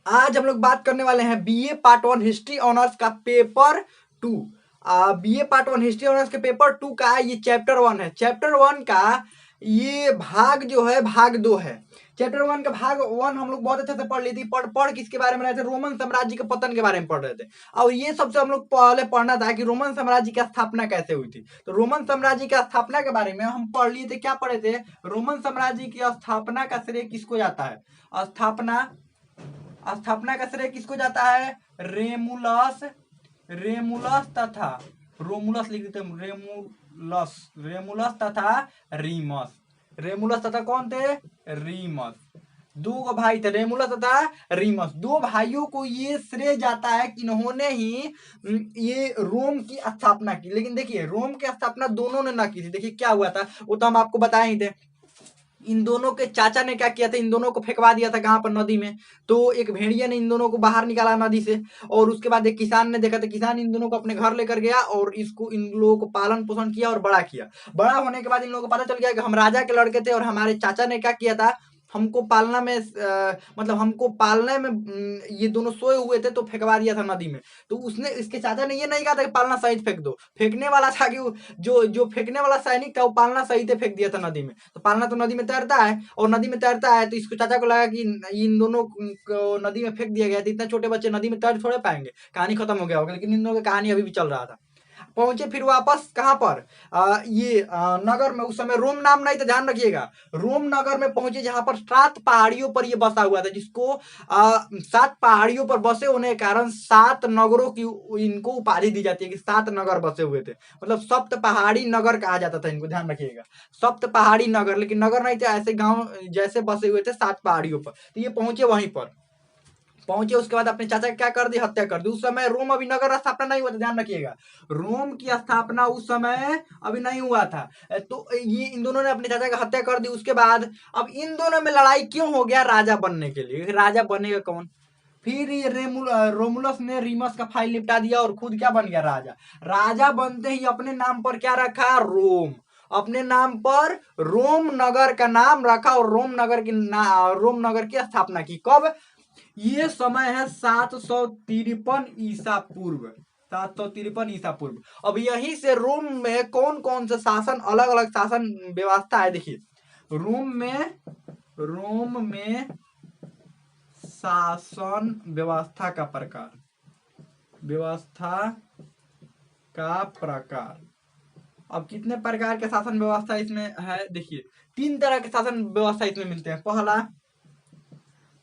आज हम लोग बात करने वाले हैं BA part one history honours का paper 2। BA part one history honours के पेपर 2 का ये चैप्टर 1 है। चैप्टर 1 का ये भाग जो है भाग 2 है। चैप्टर 1 का भाग 1 हम लोग बहुत अच्छे से पढ़ ली थी। पढ़ किसके बारे में रहे थे? रोमन साम्राज्य के पतन के बारे में पढ़ रहे थे। और ये सबसे हम लोग पहले पढ़ना था कि रोमन साम्राज्य की स्थापना कैसे हुई थी। तो रोमन साम्राज्य की स्थापना के बारे में हम पढ़ लिए थे। क्या पढ़े थे? रोमन साम्राज्य की स्थापना का श्रेय किसको जाता है? स्थापना का श्रेय किसको जाता है? रेमुलस तथा रोमुलस लिख देते हैं। रेमुलस तथा रीमस। रेमुलस तथा कौन थे? रीमस। दो भाई थे, रेमुलस तथा रीमस। दो भाइयों को ये श्रेय जाता है कि इन्होंने ही ये रोम की स्थापना की। लेकिन देखिए, रोम की स्थापना दोनों ने ना की थी। देखिए क्या हुआ था, वो तो हम आपको बताए ही थे। इन दोनों के चाचा ने क्या किया था? इन दोनों को फेंकवा दिया था कहां पर? नदी में। तो एक भेड़िया ने इन दोनों को बाहर निकाला नदी से, और उसके बाद एक किसान ने देखा था। किसान इन दोनों को अपने घर लेकर गया और इन लोगों को पालन पोषण किया और बड़ा किया। बड़ा होने के बाद इन लोगों को पता चल गया कि हम राजा के लड़के थे, और हमारे चाचा ने क्या किया था, हमको पालना में मतलब हमको पालने में ये दोनों सोए हुए थे, तो फेंकवा दिया था नदी में। तो उसने, इसके चाचा ने ये नहीं कहा था कि पालना सहित फेंक दो। फेंकने वाला था कि जो फेंकने वाला सैनिक था वो पालना सहित फेंक दिया था नदी में। तो पालना तो नदी में तैरता है, और नदी में तैरता है, तो इसको चाचा को लगा कि इन दोनों को नदी में फेंक दिया गया। तो इतने छोटे बच्चे नदी में तैर थोड़े पाएंगे, कहानी खत्म हो गया होगा। लेकिन इन दोनों की कहानी अभी भी चल रहा था। पहुंचे फिर वापस कहां पर? नगर में। उस समय रोम नाम नहीं था, ध्यान रखिएगा। रोम नगर में पहुंचे, जहां पर 7 पहाड़ियों पर ये बसा हुआ था, जिसको 7 पहाड़ियों पर बसे होने के कारण 7 नगरों की इनको उपाधि दी जाती है कि 7 नगर बसे हुए थे। मतलब सप्त पहाड़ी नगर कहा जाता था इनको, ध्यान रखिएगा। सप्त पहाड़ी नगर, लेकिन नगर नहीं थे, ऐसे गांव जैसे बसे हुए थे 7 पहाड़ियों पर। तो ये पहुंचे, वहीं पर पहुंचे। उसके बाद अपने चाचा क्या कर दी? हत्या कर दी। उस समय रोम अभी नगर स्थापना नहीं हुआ था, ध्यान रखिएगा। रोम की स्थापना उस समय अभी नहीं हुआ था। तो ये इन दोनों ने अपने चाचा की हत्या कर दी। उसके बाद अब इन दोनों में लड़ाई क्यों हो गया? राजा बनने के लिए। राजा बनेगा कौन? फिर ये रोमुलस ने रीमस का फाइल निपटा दिया और खुद क्या बन गया? राजा। राजा बनते ही अपने नाम पर क्या रखा? रोम। अपने नाम पर रोम नगर का नाम रखा, और रोम नगर की स्थापना की। कब? ये समय है 753 ईसा पूर्व। 753 ईसा पूर्व। अब यहीं से रोम में कौन कौन से शासन, अलग अलग शासन व्यवस्था है, देखिए। रोम में शासन व्यवस्था का प्रकार। अब कितने प्रकार के शासन व्यवस्था इसमें है? देखिए, 3 तरह के शासन व्यवस्था इसमें मिलते हैं।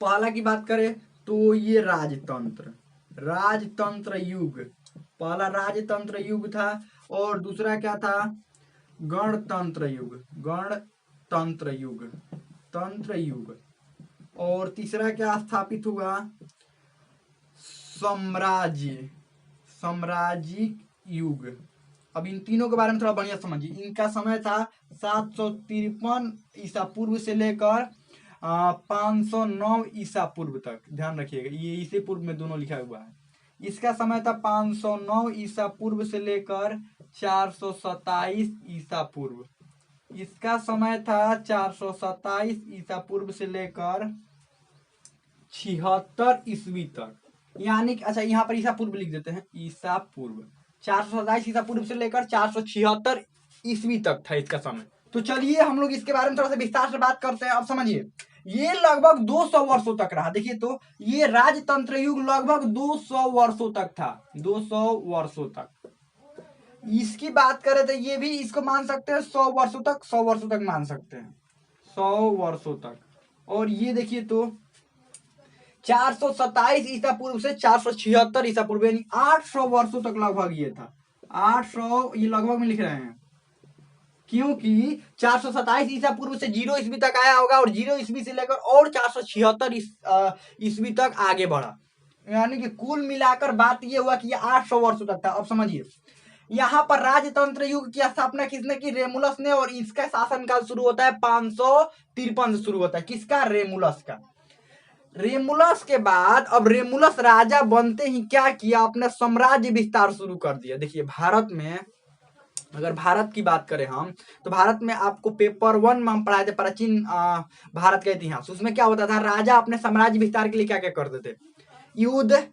पहला की बात करें तो ये राजतंत्र युग। पहला राजतंत्र युग था, और दूसरा क्या था? गणतंत्र युग। और तीसरा क्या स्थापित हुआ? साम्राज्यिक युग। अब इन तीनों के बारे में थोड़ा बढ़िया समझिए। इनका समय था 753 ईसा पूर्व से लेकर 509 ईसा पूर्व तक। ध्यान रखिएगा, ये ईसा पूर्व में दोनों लिखा हुआ है। इसका समय था 509 ईसा पूर्व से लेकर 427 ईसा पूर्व। इसका समय था 427 ईसा पूर्व से लेकर 76 ईस्वी तक। यानी अच्छा, यहाँ पर ईसा पूर्व लिख देते हैं। ईसा पूर्व 427 ईसा पूर्व से लेकर 476 ईस्वी तक था इसका समय। तो चलिए हम लोग इसके बारे में थोड़ा सा विस्तार से बात करते हैं। अब समझिए, ये लगभग 200 वर्षों तक रहा। देखिए, तो ये राजतंत्र युग लगभग 200 वर्षों तक था। 200 वर्षों तक। इसकी बात करें तो ये भी इसको मान सकते हैं 100 वर्षों तक। 100 वर्षों तक मान सकते हैं, 100 वर्षों तक। और ये देखिए, तो 427 ईसा पूर्व से 476 ईसा पूर्व, यानी 800 वर्षों तक लगभग ये था। 800 ये लगभग में लिख रहे हैं, क्योंकि 427 ईसा पूर्व से 0 ईस्वी तक आया होगा, और 0 ईस्वी से लेकर और 476 ईस्वी तक आगे बढ़ा। यानी कि कुल मिलाकर बात ये हुआ कि ये 800 वर्षों तक था। अब समझिए, यहाँ पर राजतंत्र युग की स्थापना किसने की? रेमुलस ने। और इसका शासनकाल शुरू होता है 553 से शुरू होता है। किसका? रेमुलस का। रेमुलस के बाद अब रेमुलस राजा बनते ही क्या किया? अपना साम्राज्य विस्तार शुरू कर दिया। देखिए, भारत में अगर भारत की बात करें हम, तो भारत में आपको पेपर 1 में हम पढ़ाए थे प्राचीन भारत का इतिहास। उसमें क्या होता था? राजा अपने साम्राज्य विस्तार के लिए क्या क्या करते थे? युद्ध,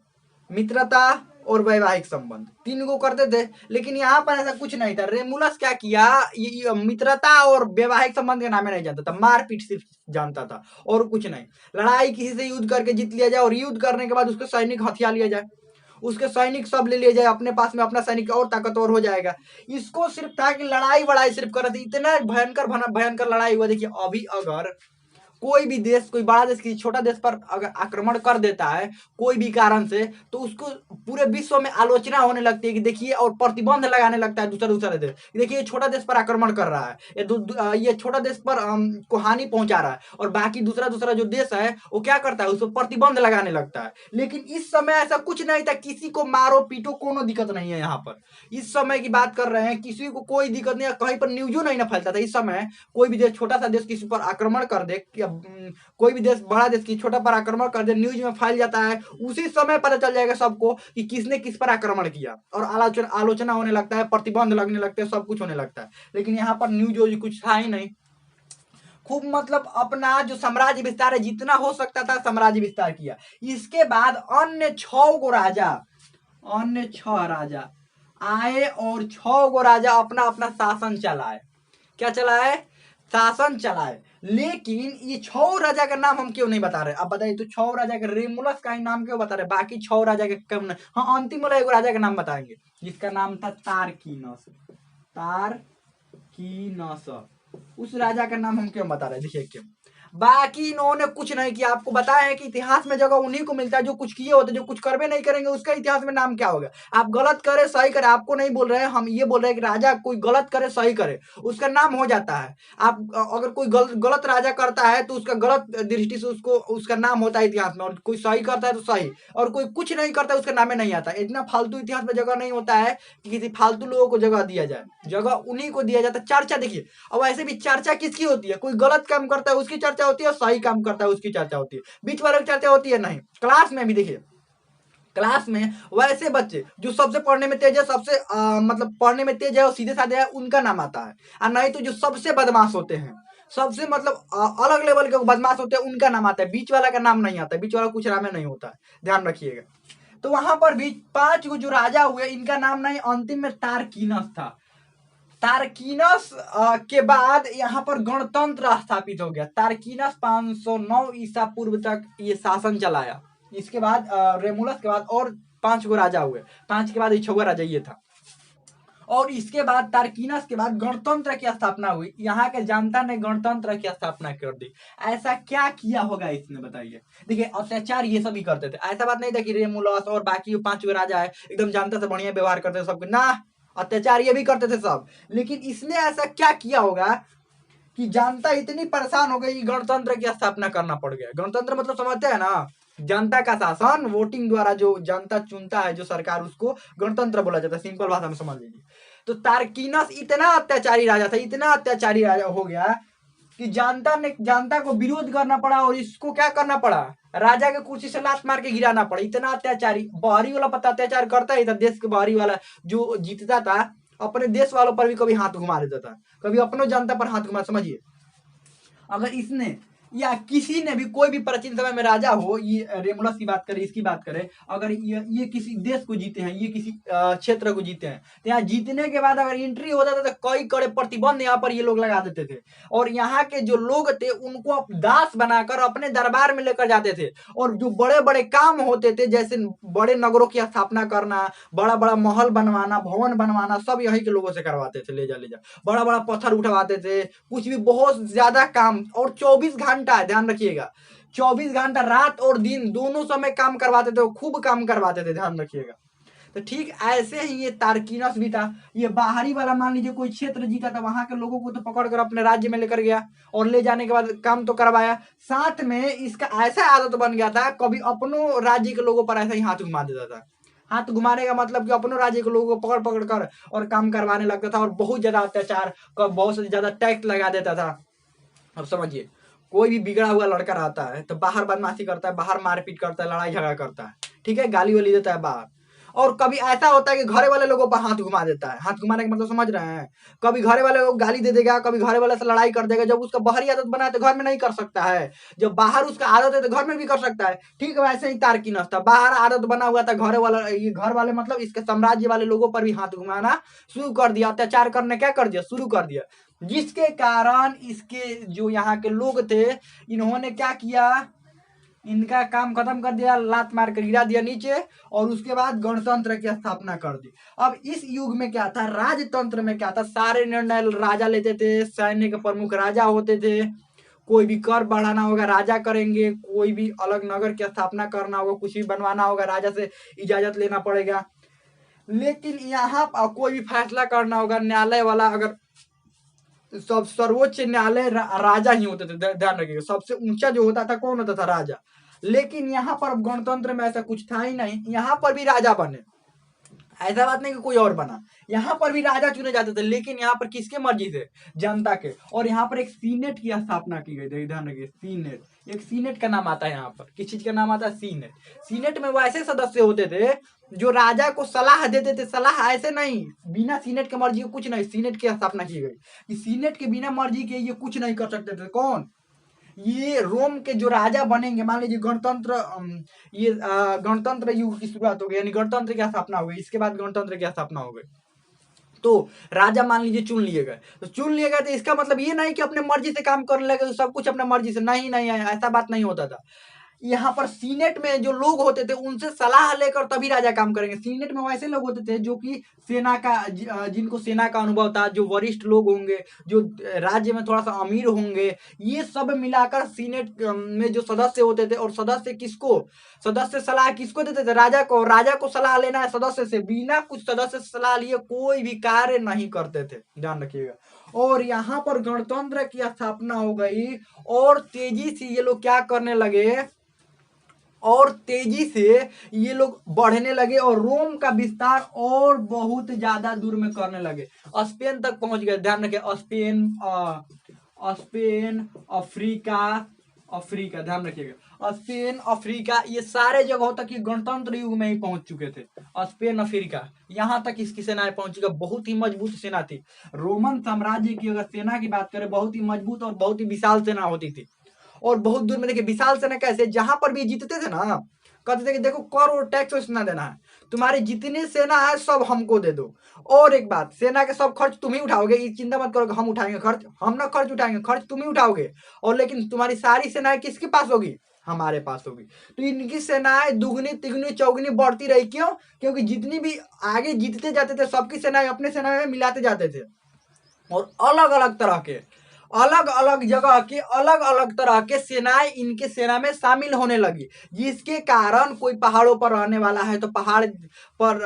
मित्रता और वैवाहिक संबंध, 3 को करते थे। लेकिन यहाँ पर ऐसा कुछ नहीं था। रेमुलस क्या किया, ये मित्रता और वैवाहिक संबंध के नाम नहीं जानता था, मारपीट सिर्फ जानता था और कुछ नहीं। लड़ाई किसी से युद्ध करके जीत लिया जाए और युद्ध करने के बाद उसके सैनिक हथियार लिया जाए, उसके सैनिक सब ले लिए जाए अपने पास में, अपना सैनिक और ताकतवर हो जाएगा। इसको सिर्फ था कि लड़ाई वड़ाई सिर्फ कर रहे थे। इतना भयंकर भयंकर लड़ाई हुआ। देखिए अभी अगर कोई भी देश, कोई बड़ा देश किसी छोटा देश पर अगर आक्रमण कर देता है कोई भी कारण से, तो उसको पूरे विश्व में आलोचना होने लगती है कि देखिए, और प्रतिबंध लगाने लगता है दूसरा दूसरा देश। देखिए ये छोटा देश पर आक्रमण कर रहा है, ये छोटा देश पर को हानि पहुंचा रहा है, और बाकी दूसरा दूसरा जो देश है वो क्या करता है, उस पर प्रतिबंध लगाने लगता है। लेकिन इस समय ऐसा कुछ नहीं था, किसी को मारो पीटो कोनो दिक्कत नहीं है। यहाँ पर इस समय की बात कर रहे हैं, किसी को कोई दिक्कत नहीं है, कहीं पर न्यूज़ नहीं ना फैलता था। इस समय कोई भी देश, छोटा सा देश किसी पर आक्रमण कर दे, कोई भी देश बड़ा देश की छोटा पर आक्रमण कर दे, न्यूज में फैल जाता है, उसी समय पता चल जाएगा सबको कि किसने किस पर आक्रमण किया, और आलोचना होने लगता है, प्रतिबंध लगने लगते हैं, सब कुछ होने लगता है। लेकिन यहाँ पर न्यूज कुछ था ही नहीं। खूब मतलब अपना जो साम्राज्य विस्तार है, जितना हो सकता था साम्राज्य विस्तार किया। इसके बाद अन्य 6 राजा आए और 6 राजा अपना अपना शासन चलाए। क्या चलाए? शासन चलाए। लेकिन ये 6 राजा का नाम हम क्यों नहीं बता रहे? अब बताइए, तो 6 राजा के रेमुलस का ही नाम क्यों बता रहे, बाकी 6 राजा के क्यों नहीं? हाँ, अंतिम वाला एक राजा का नाम बताएंगे जिसका नाम था तारकीनस। तारकीनस, उस राजा का नाम हम क्यों बता रहे? देखिए क्यों। बाकी इन्होंने कुछ नहीं किया। आपको बताया है कि इतिहास में जगह उन्हीं को मिलता है जो कुछ किए होते, जो कुछ करवे नहीं करेंगे उसका इतिहास में नाम क्या होगा? आप गलत करे सही करे, आपको नहीं बोल रहे हैं, हम ये बोल रहे हैं कि राजा कोई गलत करे सही करे उसका नाम हो जाता है। आप अगर कोई गलत राजा करता है तो उसका गलत दृष्टि से उसको उसका नाम होता है इतिहास में, और कोई सही करता है तो सही, और कोई कुछ नहीं करता है उसका नाम नहीं आता। इतना फालतू इतिहास में जगह नहीं होता है कि किसी फालतू लोगों को जगह दिया जाए, जगह उन्हीं को दिया जाता है। चर्चा देखिए, और वैसे भी चर्चा किसकी होती है? कोई गलत काम करता है उसकी चर्चा होती है, सही काम करता है उसकी चर्चा होती है, बीच वालों की चर्चा होती है नहीं। क्लास में भी देखिए, क्लास में वैसे बच्चे जो सबसे पढ़ने में तेज है, सबसे मतलब पढ़ने में तेज है और सीधे साधे है, उनका नाम आता है। और नहीं तो जो सबसे बदमाश होते हैं, सबसे मतलब अलग लेवल के बदमाश होते हैं, उनका नाम आता है। बीच वाला का नाम नहीं आता है, बीच वाला कुछ नाम नहीं होता है, ध्यान रखिएगा। तो वहां पर भी 5 जो राजा हुए, इनका नाम नहीं, अंतिम में तारकीनस था। तारकीनस के बाद यहाँ पर गणतंत्र स्थापित हो गया। तारकीनस 509 ईसा पूर्व तक ये शासन चलाया। इसके बाद रेमुलस के बाद और 5 गो राजा हुए, 5 के बाद 6वां राजा ये था। और इसके बाद तारकीनस के बाद गणतंत्र की स्थापना हुई। यहाँ के जनता ने गणतंत्र की स्थापना कर दी। ऐसा क्या किया होगा इसने, बताइए। देखिए अत्याचार ये सभी करते थे, ऐसा बात नहीं था कि रेमुलस और बाकी 5 राजा है एकदम जनता से बढ़िया व्यवहार करते थे सबको, ना, अत्याचार ये भी करते थे सब। लेकिन इसने ऐसा क्या किया होगा कि जनता इतनी परेशान हो गई, गणतंत्र की स्थापना करना पड़ गया। गणतंत्र मतलब समझते हैं ना, जनता का शासन, वोटिंग द्वारा जो जनता चुनता है जो सरकार, उसको गणतंत्र बोला जाता है, सिंपल भाषा में समझ लीजिए। तो तारकीनस इतना अत्याचारी राजा था, इतना अत्याचारी राजा हो गया कि जनता को विरोध करना पड़ा, और इसको क्या करना पड़ा, राजा के कुर्सी से लात मार के गिराना पड़ा। इतना अत्याचारी, बाहरी वाला पता अत्याचार करता ही था, देश के बाहरी वाला जो जीतता था अपने देश वालों पर भी कभी हाथ घुमा देता था, कभी अपनों जनता पर हाथ घुमा। समझिए, अगर इसने या किसी ने भी, कोई भी प्राचीन समय में राजा हो, ये रेमुलस की बात करें, इसकी बात करें, अगर ये किसी देश को जीते हैं, ये किसी क्षेत्र को जीते हैं, तो यहाँ जीतने के बाद अगर एंट्री हो जाता तो कई कड़े प्रतिबंध यहाँ पर ये लोग लगा देते थे, और यहाँ के जो लोग थे उनको दास बनाकर अपने दरबार में लेकर जाते थे। और जो बड़े बड़े काम होते थे, जैसे बड़े नगरों की स्थापना करना, बड़ा बड़ा महल बनवाना, भवन बनवाना, सब यही के लोगों से करवाते थे, ले जा बड़ा बड़ा पत्थर उठवाते थे, कुछ भी बहुत ज्यादा काम। और 24 घंटा, ध्यान रखिएगा, 24 घंटा रात और दिन दोनों समय काम करवाते थे, खूब काम करवाते थे, ध्यान रखिएगा। तो ठीक ऐसे ही ये तारकीनस भी था। ये बाहरी वाला मान लीजिए कोई क्षेत्र जीता था, वहां के लोगों को तो पकड़कर अपने राज्य में लेकर गया, और ले जाने के बाद काम तो करवाया, साथ में इसका ऐसा आदत बन गया था, कभी अपनों राज्य के लोगों पर ऐसा ही हाथ घुमा देता था। हाथ घुमाने का मतलब कि अपनों राज्य के लोगों को पकड़ पकड़ कर और काम करवाने लगता था, और बहुत ज्यादा अत्याचार, बहुत ज्यादा टैक्स लगा देता था। अब समझिए, कोई भी बिगड़ा हुआ लड़का रहता है तो बाहर बदमाशी करता है, बाहर मारपीट करता है, लड़ाई झगड़ा करता है, ठीक है, गाली वाली देता है बाहर। और कभी ऐसा होता है कि घरे वाले लोगों पर हाथ घुमा देता है। हाथ घुमाने का मतलब समझ रहे हैं? कभी घरे वाले को गाली दे देगा, कभी घरे वाले से लड़ाई कर देगा। जब उसका बाहरी आदत बना है तो घर में नहीं कर सकता है, जब बाहर उसका आदत है तो घर में भी कर सकता है। ठीक है, वैसे ही तारकिनस था, बाहर आदत बना हुआ था, घरे वाला ये घर वाले मतलब इसके साम्राज्य वाले लोगों पर भी हाथ घुमाना शुरू कर दिया, अत्याचार करने क्या कर दिया, शुरू कर दिया। जिसके कारण इसके जो यहाँ के लोग थे, इन्होंने क्या किया, इनका काम खत्म कर दिया, लात मार कर गिरा दिया नीचे, और उसके बाद गणतंत्र की स्थापना कर दी। अब इस युग में क्या था, राजतंत्र में क्या था, सारे निर्णय राजा लेते थे, सैन्य के प्रमुख राजा होते थे। कोई भी कर बढ़ाना होगा राजा करेंगे, कोई भी अलग नगर की स्थापना करना होगा, कुछ भी बनवाना होगा राजा से इजाजत लेना पड़ेगा। लेकिन यहाँ कोई भी फैसला करना होगा न्यायालय वाला, अगर सब सर्वोच्च न्यायालय राजा ही होते थे, ध्यान रखिएगा, सबसे ऊंचा जो होता था कौन होता था, राजा। लेकिन यहाँ पर गणतंत्र में ऐसा कुछ था ही नहीं, यहाँ पर भी राजा बने, ऐसा बात नहीं कि कोई और बना, यहाँ पर भी राजा चुने जाते थे, लेकिन यहाँ पर किसके मर्जी से, जनता के। और यहाँ पर एक सीनेट की स्थापना की गई थी, ध्यान रखिए, सीनेट, एक सीनेट का नाम आता है यहाँ पर, किस चीज का नाम आता है, सीनेट। सीनेट में वो ऐसे सदस्य होते थे जो राजा को सलाह देते थे, सलाह ऐसे नहीं, बिना सीनेट के मर्जी के कुछ नहीं, सीनेट की स्थापना की गई कि सीनेट के बिना मर्जी के ये कुछ नहीं कर सकते थे। कौन, ये रोम के जो राजा बनेंगे, मान लीजिए गणतंत्र, ये गणतंत्र युग की शुरुआत हो गई, यानी गणतंत्र की स्थापना हो गई, इसके बाद गणतंत्र की स्थापना हो गई, तो राजा मान लीजिए चुन लिए गए, तो चुन लिए गए तो इसका मतलब ये नहीं कि अपने मर्जी से काम करने लगे तो सब कुछ अपने मर्जी से, नहीं नहीं, ऐसा बात नहीं होता था। यहाँ पर सीनेट में जो लोग होते थे उनसे सलाह लेकर तभी राजा काम करेंगे। सीनेट में वैसे लोग होते थे जो कि सेना का, जिनको सेना का अनुभव था, जो वरिष्ठ लोग होंगे, जो राज्य में थोड़ा सा अमीर होंगे, ये सब मिलाकर सीनेट में जो सदस्य होते थे, और सदस्य किसको, सदस्य सलाह किसको देते थे, राजा को। राजा को सलाह लेना है सदस्य से, बिना कुछ सदस्य से सलाह लिए कोई भी कार्य नहीं करते थे, ध्यान रखिएगा। और यहाँ पर गणतंत्र की स्थापना हो गई, और तेजी से ये लोग क्या करने लगे, और तेजी से ये लोग बढ़ने लगे, और रोम का विस्तार और बहुत ज्यादा दूर में करने लगे, स्पेन तक पहुंच गए। ध्यान रखिए, स्पेन, स्पेन, अफ्रीका, अफ्रीका, ध्यान रखिएगा, स्पेन, अफ्रीका, ये सारे जगहों तक ये गणतंत्र युग में ही पहुंच चुके थे। स्पेन, अफ्रीका, यहाँ तक इसकी सेनाएं पहुंची गई, बहुत ही मजबूत सेना थी। रोमन साम्राज्य की अगर सेना की बात करें, बहुत ही मजबूत और बहुत ही विशाल सेना होती थी। और बहुत दूर में, देखिए विशाल सेना कैसे, जहां पर भी जीतते थे ना, कहते थे कि देखो कर और टैक्स इतना देना है, तुम्हारी जितनी सेना है सब हमको दे दो। और एक बात, सेना के सब खर्च तुम ही उठाओगे, ये चिंता मत करो हम उठाएंगे खर्च, हम ना खर्च उठाएंगे, खर्च तुम ही उठाओगे। और लेकिन तुम्हारी सारी सेनाएं किसके पास होगी, हमारे पास होगी। तो इनकी सेनाएं दुगनी तिगनी चौगनी बढ़ती रही, क्यों, क्योंकि जितनी भी आगे जीतते जाते थे सबकी सेनाएं अपने सेना में मिलाते जाते थे, और अलग अलग तरह के, अलग अलग जगह के अलग अलग तरह के सेनाएं इनके सेना में शामिल होने लगी। जिसके कारण कोई पहाड़ों पर रहने वाला है तो पहाड़ पर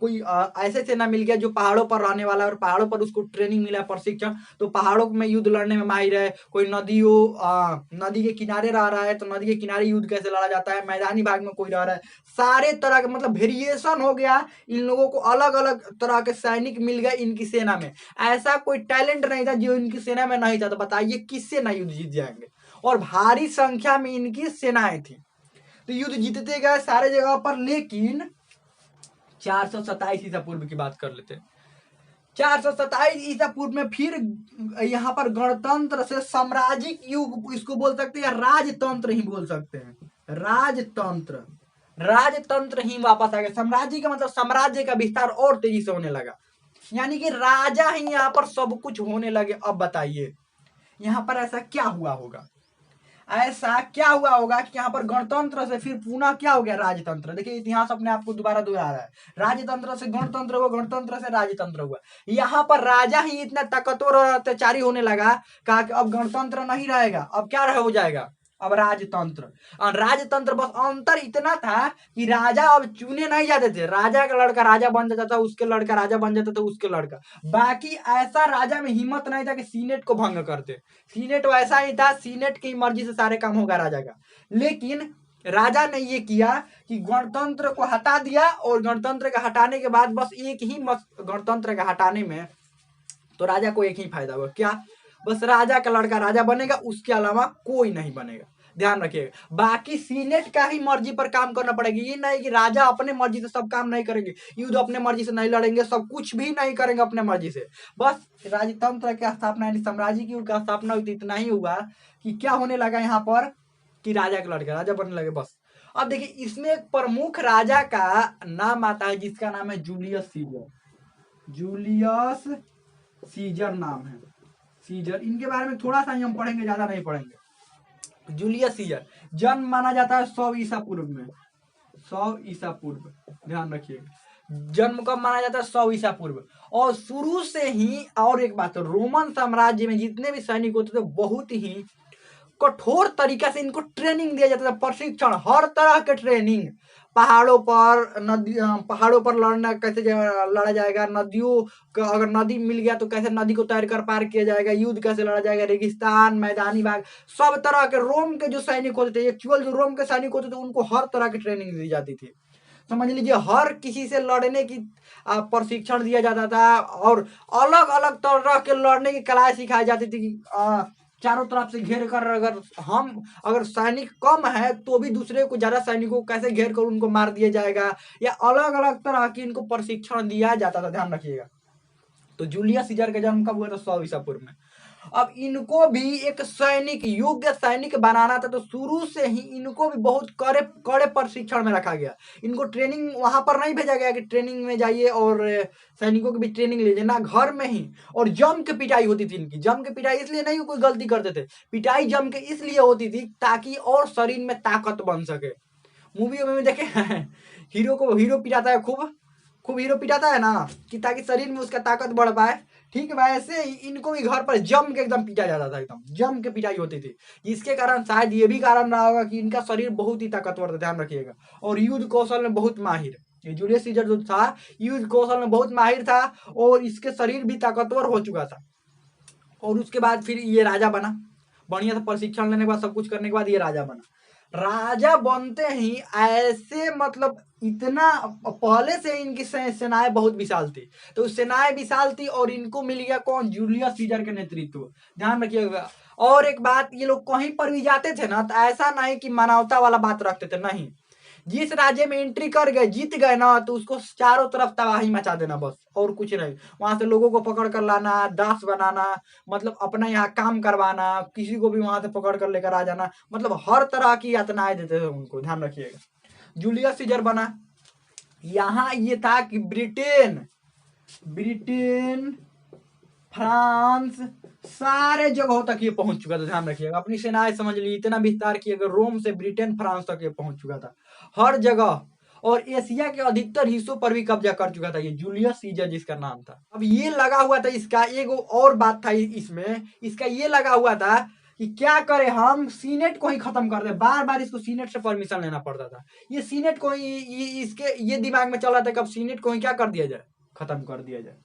कोई ऐसे सेना मिल गया जो पहाड़ों पर रहने वाला है, और पहाड़ों पर उसको ट्रेनिंग मिला, प्रशिक्षण, तो पहाड़ों में युद्ध लड़ने में माहिर है। कोई नदी के किनारे रह रहा है तो नदी के किनारे युद्ध कैसे लड़ा जाता है, मैदानी भाग में कोई रह रहा है, सारे तरह के मतलब वेरिएशन हो गया। इन लोगों को अलग अलग तरह के सैनिक मिल गए इनकी सेना में। ऐसा कोई टैलेंट नहीं था जो इनकी सेना में नहीं था, तो बताइए किससे ना युद्ध जीत जाएंगे। और भारी संख्या में इनकी सेनाएं थी, तो युद्ध जीतते गए सारे जगह पर। लेकिन 427 ईसा पूर्व की बात कर लेते हैं। 427 ईसा पूर्व में फिर यहाँ पर गणतंत्र से साम्राज्यिक युग इसको बोल सकते हैं, या राजतंत्र ही बोल सकते हैं, राजतंत्र, राजतंत्र ही वापस आ गया। साम्राज्य का मतलब साम्राज्य का विस्तार और तेजी से होने लगा, यानी कि राजा ही यहाँ पर सब कुछ होने लगे। अब बताइए यहाँ पर ऐसा क्या हुआ होगा, ऐसा क्या हुआ होगा कि यहाँ पर गणतंत्र से फिर पुनः क्या हो गया, राजतंत्र। देखिए इतिहास अपने आप को दोबारा दोहरा रहा है, राजतंत्र से गणतंत्र हुआ, गणतंत्र से राजतंत्र हुआ। यहाँ पर राजा ही इतना ताकतवर और अत्याचारी होने लगा, कहा कि अब गणतंत्र नहीं रहेगा, अब क्या हो जाएगा, अब राजतंत्र। और राजतंत्र बस अंतर इतना था कि राजा अब चुने नहीं जाते थे, राजा का लड़का राजा बन जाता था, उसके लड़का राजा बन जाता था, उसके लड़का। बाकी ऐसा राजा में हिम्मत नहीं था कि सीनेट को भंग करते, सीनेट वैसा ही था, सीनेट की मर्जी से सारे काम होगा राजा का। लेकिन राजा ने ये किया कि गणतंत्र को हटा दिया, और गणतंत्र का हटाने के बाद बस एक ही गणतंत्र का हटाने में तो राजा को एक ही फायदा हुआ, क्या, बस राजा का लड़का राजा बनेगा, उसके अलावा कोई नहीं बनेगा। ध्यान रखिएगा। बाकी सीनेट का ही मर्जी पर काम करना पड़ेगा, ये नहीं कि राजा अपने मर्जी से सब काम नहीं करेंगे, युद्ध अपने मर्जी से नहीं लड़ेंगे, सब कुछ भी नहीं करेंगे अपने मर्जी से। बस राजतंत्र की स्थापना यानी साम्राज्य की स्थापना हुई, इतना ही हुआ कि क्या होने लगा यहाँ पर कि राजा के लड़के राजा बनने लगे बस। अब देखिए इसमें एक प्रमुख राजा का नाम आता है जिसका नाम है जूलियस सीजर। जूलियस सीजर नाम है, सीजर। इनके बारे में थोड़ा सा ही हम पढ़ेंगे, ज्यादा नहीं पढ़ेंगे। जूलियस सीजर जन्म माना जाता है 100 ईसा पूर्व में, 100 ईसा पूर्व, ध्यान रखिएगा। जन्म कब माना जाता है? 100 ईसा पूर्व। और शुरू से ही, और एक बात, रोमन साम्राज्य में जितने भी सैनिक होते थे बहुत ही कठोर तरीका से इनको ट्रेनिंग दिया जाता था, प्रशिक्षण, हर तरह के ट्रेनिंग। पहाड़ों पर नदी, पहाड़ों पर लड़ना कैसे लड़ा जाएगा, नदियों का अगर नदी मिल गया तो कैसे नदी को तैर कर पार किया जाएगा, युद्ध कैसे लड़ा जाएगा, रेगिस्तान, मैदानी भाग, सब तरह के। रोम के जो सैनिक होते थे, एक्चुअल जो रोम के सैनिक होते थे, उनको हर तरह की ट्रेनिंग दी जाती थी। समझ लीजिए हर किसी से लड़ने की प्रशिक्षण दिया जाता था, और अलग अलग तरह के लड़ने की कलाएं सिखाई जाती थी। चारों तरफ से घेर कर, अगर सैनिक कम है तो भी दूसरे को, ज्यादा सैनिकों को कैसे घेर कर उनको मार दिया जाएगा, या अलग अलग तरह की इनको प्रशिक्षण दिया जाता था, ध्यान रखिएगा। तो जूलियस सीजर का जन्म कब हुआ था? 100 ईसा पूर्व में। अब इनको भी एक सैनिक, योग्य सैनिक बनाना था, तो शुरू से ही इनको भी बहुत कड़े कड़े प्रशिक्षण में रखा गया। इनको ट्रेनिंग वहां पर नहीं भेजा गया कि ट्रेनिंग में जाइए और सैनिकों की भी ट्रेनिंग लीजिए, ना, घर में ही। और जम के पिटाई होती थी इनकी। जम के पिटाई इसलिए नहीं कोई गलती करते थे, पिटाई जम के इसलिए होती थी ताकि और शरीर में ताकत बन सके। मूवी में देखे हीरो पिटाता है, खूब खूब हीरो पिटाता है ना, कि ताकि शरीर में उसका ताकत बढ़ पाए। ठीक वैसे ही इनको भी घर पर जम के एकदम पीटा जाता था, एकदम जम के पिटाई होती थी, जिसके कारण शायद ये भी कारण रहा होगा कि इनका शरीर बहुत ही ताकतवर था, ध्यान रखिएगा। और युद्ध कौशल में बहुत माहिर, ये जूलियस सीजर जो था युद्ध कौशल में बहुत माहिर था, और इसके शरीर भी ताकतवर हो चुका था। और उसके बाद फिर ये राजा बना, बढ़िया से प्रशिक्षण लेने के बाद, सब कुछ करने के बाद ये राजा बना। राजा बनते ही ऐसे, मतलब इतना, पहले से इनकी सेनाएं बहुत विशाल थी, तो सेनाएं विशाल थी, और इनको मिल गया कौन? जूलियस सीजर के नेतृत्व, ध्यान रखिएगा। और एक बात, ये लोग कहीं पर भी जाते थे ना, तो ऐसा नहीं कि मानवता वाला बात रखते थे, नहीं। जिस राज्य में एंट्री कर गए, जीत गए ना, तो उसको चारों तरफ तबाही मचा देना, बस, और कुछ नहीं। वहां से लोगों को पकड़ कर लाना, दास बनाना, मतलब अपना यहाँ काम करवाना, किसी को भी वहां से पकड़ कर लेकर आ जाना, मतलब हर तरह की यातनाएं देते थे उनको, ध्यान रखिएगा। जूलियस सीजर बना, यहाँ ये था कि ब्रिटेन, फ्रांस, सारे जगहों तक ये पहुंच चुका था, ध्यान रखिएगा। अपनी सेनाएं समझ ली, इतना विस्तार किया कि रोम से ब्रिटेन, फ्रांस तक ये पहुंच चुका था, हर जगह। और एशिया के अधिकतर हिस्सों पर भी कब्जा कर चुका था ये जूलियस सीजर जिसका नाम था। अब ये लगा हुआ था, इसका एक और बात था इसमें, इसका ये लगा हुआ था कि क्या करें हम, सीनेट को ही खत्म कर दे। बार बार इसको सीनेट से परमिशन लेना पड़ता था। ये सीनेट को ही, इसके ये दिमाग में चल रहा था कि अब सीनेट को ही क्या कर दिया जाए, खत्म कर दिया जाए।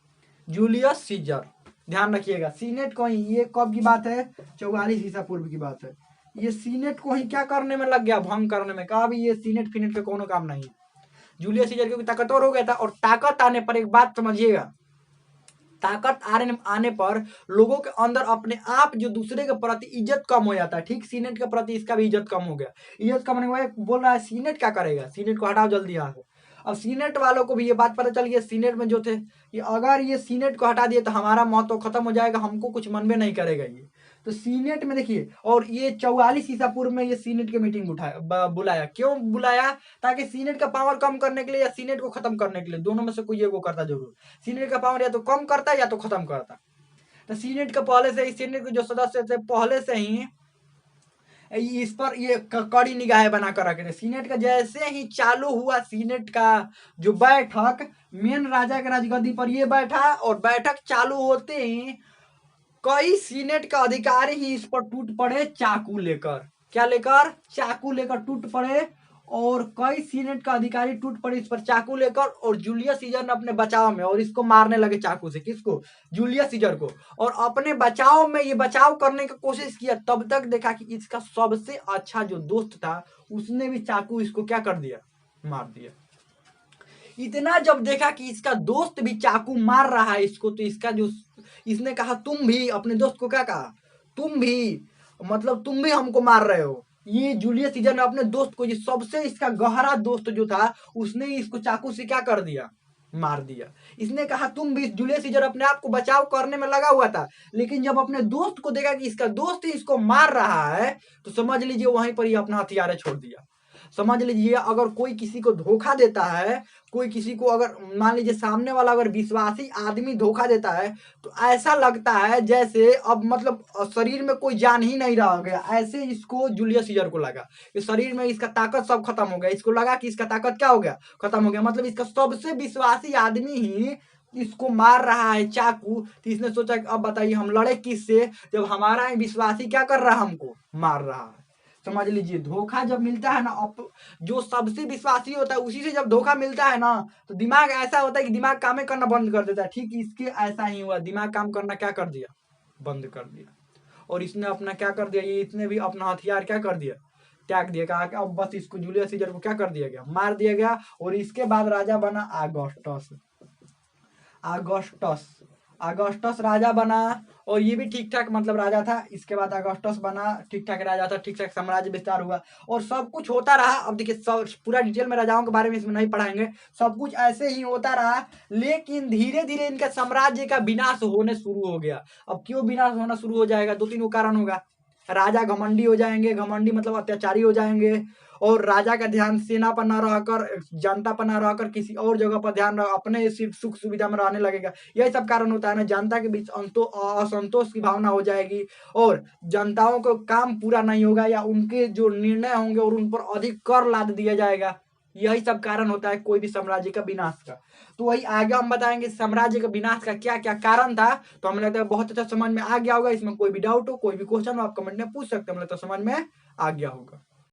जूलियस सीजर, ध्यान रखिएगा, सीनेट को ही, ये कब की बात है? 44 ईसा पूर्व की बात है। ये सीनेट को ही क्या करने में लग गया? भंग करने में। कहा भी ये सीनेट फिनेट का कोनो काम नहीं है। जूलियस सीजर क्योंकि ताकतवर हो गया था, और ताकत आने पर एक बात समझिएगा, ताकत आने पर लोगों के अंदर अपने आप जो दूसरे के प्रति इज्जत कम हो जाता है। ठीक सीनेट के प्रति इसका भी इज्जत कम हो गया। इज्जत कम होने के बाद बोल रहा है सीनेट क्या करेगा, सीनेट को हटाओ जल्दी यहाँ से। अब सीनेट वालों को भी ये बात पता चल गई, सीनेट में जो थे, कि अगर ये सीनेट को हटा दिए तो हमारा महत्व खत्म हो जाएगा, हमको कुछ मन में नहीं करेगा ये। तो सीनेट में देखिए, और ये 44 ईसा पूर्व में ये सीनेट की मीटिंग बुलाया। क्यों बुलाया? ताकि सीनेट का पावर कम करने के लिए या सीनेट को खत्म करने के लिए, दोनों में से कोई एक को करता जरूर। सीनेट का पावर या तो कम करता या तो खत्म करता। तो सीनेट का पहले से ही, सीनेट के जो सदस्य थे पहले से ही इस पर ये कड़ी निगाहें बना कर रखे थे। सीनेट का जैसे ही चालू हुआ, सीनेट का जो बैठक, मेन राजा के राजगद्दी पर ये बैठा, और बैठक चालू होते ही कई सीनेट का अधिकारी ही इस पर टूट पड़े चाकू लेकर। क्या लेकर? चाकू लेकर टूट पड़े, और कई सीनेट का अधिकारी टूट पड़े इस पर चाकू लेकर, और जूलियस सीजर ने अपने बचाव में, और इसको मारने लगे चाकू से। किसको? जूलियस सीजर को। और अपने बचाव में ये बचाव करने की कोशिश किया, तब तक देखा कि इसका सबसे अच्छा जो दोस्त था उसने भी चाकू इसको क्या कर दिया? मार दिया। इतना जब देखा कि इसका दोस्त भी चाकू मार रहा है इसको, तो इसने कहा, तुम भी, अपने दोस्त को क्या कहा? तुम भी, मतलब तुम भी हमको मार रहे हो, ये जूलियस सीजर ने अपने दोस्त को, ये सबसे इसका गहरा दोस्त जो था, उसने इसको चाकू से क्या कर दिया, मार दिया। इसने कहा तुम भी, जूलियस सीजर अपने आप को बचाव करने में लगा हुआ था, लेकिन जब अपने दोस्त को देखा कि इसका दोस्त ही इसको मार रहा है, तो समझ लीजिए वहीं पर ही अपना हथियार छोड़ दिया। समझ लीजिए अगर कोई किसी को धोखा देता है, कोई किसी को अगर मान लीजिए सामने वाला अगर विश्वासी आदमी धोखा देता है, तो ऐसा लगता है जैसे अब मतलब शरीर में कोई जान ही नहीं रह गया। ऐसे इसको जूलियस सीजर को लगा कि शरीर में इसका ताकत सब खत्म हो गया। इसको लगा कि इसका ताकत क्या हो गया, खत्म हो गया। मतलब इसका सबसे विश्वासी आदमी ही इसको मार रहा है चाकू। तो इसने सोचा कि अब बताइए हम लड़े किससे, जब हमारा ही विश्वासी क्या कर रहा है, हमको मार रहा है। समझ लीजिए धोखा जब मिलता है ना, जो सबसे विश्वासी होता है उसी से जब धोखा मिलता है ना, तो दिमाग ऐसा होता है कि दिमाग काम करना बंद कर देता है। ठीक इसके ऐसा ही हुआ, दिमाग काम करना क्या कर दिया, बंद कर दिया। और इसने अपना क्या कर दिया, ये इसने भी अपना हथियार क्या कर दिया, त्याग दिया। कहा कि अब बस इसको जूलियस सीजर को क्या कर दिया गया, मार दिया गया। और इसके बाद राजा बना अगस्टस। अगस्टस अगस्टस राजा बना, और ये भी ठीक ठाक मतलब राजा था। इसके बाद अगस्टस बना, ठीक ठाक राजा था, ठीक ठाक साम्राज्य विस्तार हुआ और सब कुछ होता रहा। अब देखिए सब पूरा डिटेल में राजाओं के बारे में इसमें नहीं पढ़ाएंगे, सब कुछ ऐसे ही होता रहा। लेकिन धीरे धीरे इनका साम्राज्य का विनाश होने शुरू हो गया। अब क्यों विनाश होना शुरू हो जाएगा, दो तीन कारण होगा। राजा घमंडी हो जाएंगे, घमंडी मतलब अत्याचारी हो जाएंगे, और राजा का ध्यान सेना पर न रहकर, जनता पर न रहकर किसी और जगह पर ध्यान रह, अपने सिर्फ सुख सुविधा में रहने लगेगा। यही सब कारण होता है ना, जनता के बीच असंतोष की भावना हो जाएगी, और जनताओं को काम पूरा नहीं होगा, या उनके जो निर्णय होंगे और उन पर अधिक कर लाद दिया जाएगा। यही सब कारण होता है कोई भी साम्राज्य का विनाश का। तो वही आगे हम बताएंगे साम्राज्य का विनाश का क्या क्या कारण था। तो हमें लगता है बहुत अच्छा समझ में आ गया होगा। इसमें कोई भी डाउट हो, कोई भी क्वेश्चन हो, आप कमेंट में पूछ सकते हैं। हमें लगता है समझ में आ गया होगा।